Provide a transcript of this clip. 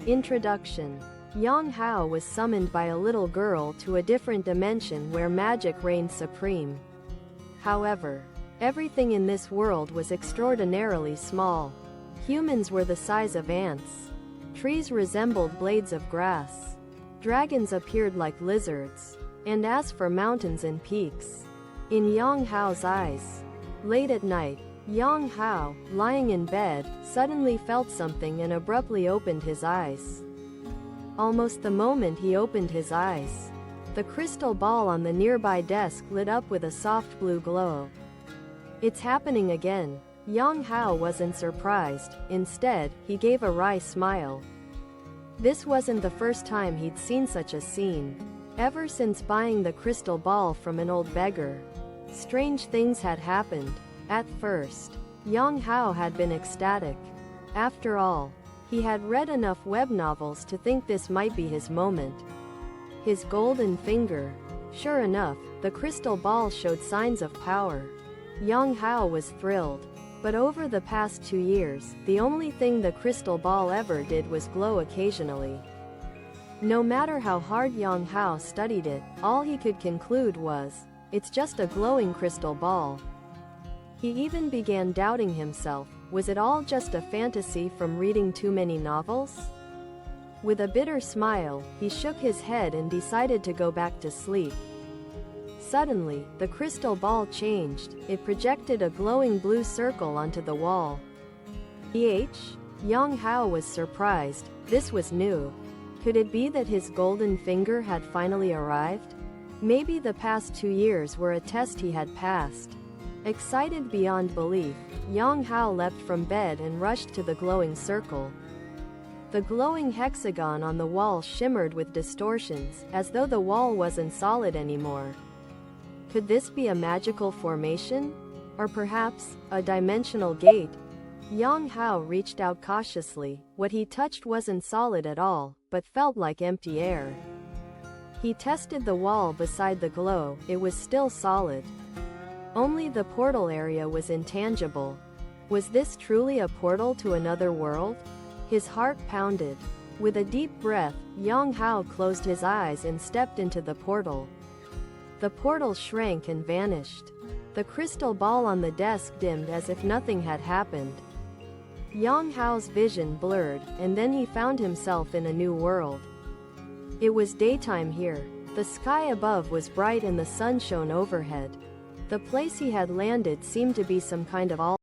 Introduction. Yang Hao was summoned by a little girl to a different dimension where magic reigned supreme. However, everything in this world was extraordinarily small. Humans were the size of ants. Trees resembled blades of grass. Dragons appeared like lizards. And as for mountains and peaks, in Yang Hao's eyes. Late at night, Yang Hao, lying in bed, suddenly felt something and abruptly opened his eyes. Almost the moment he opened his eyes, the crystal ball on the nearby desk lit up with a soft blue glow. It's happening again. Yang Hao wasn't surprised. Instead, he gave a wry smile. This wasn't the first time he'd seen such a scene. Ever since buying the crystal ball from an old beggar, strange things had happened. At first, Yang Hao had been ecstatic. After all, he had read enough web novels to think this might be his moment. His golden finger. Sure enough, the crystal ball showed signs of power. Yang Hao was thrilled. But over the past 2 years, the only thing the crystal ball ever did was glow occasionally. No matter how hard Yang Hao studied it, all he could conclude was, it's just a glowing crystal ball. He even began doubting himself. Was it all just a fantasy from reading too many novels? With a bitter smile, he shook his head and decided to go back to sleep. Suddenly, the crystal ball changed. It projected a glowing blue circle onto the wall. Yang Hao was surprised. This was new. Could it be that his golden finger had finally arrived? Maybe the past 2 years were a test he had passed. Excited beyond belief, Yang Hao leapt from bed and rushed to the glowing circle. The glowing hexagon on the wall shimmered with distortions, as though the wall wasn't solid anymore. Could this be a magical formation? Or perhaps, a dimensional gate? Yang Hao reached out cautiously. What he touched wasn't solid at all, but felt like empty air. He tested the wall beside the glow. It was still solid. Only the portal area was intangible. Was this truly a portal to another world? His heart pounded. With a deep breath, Yang Hao closed his eyes and stepped into the portal. The portal shrank and vanished. The crystal ball on the desk dimmed as if nothing had happened. Yang Hao's vision blurred, and then he found himself in a new world. It was daytime here. The sky above was bright and the sun shone overhead. The place he had landed seemed to be some kind of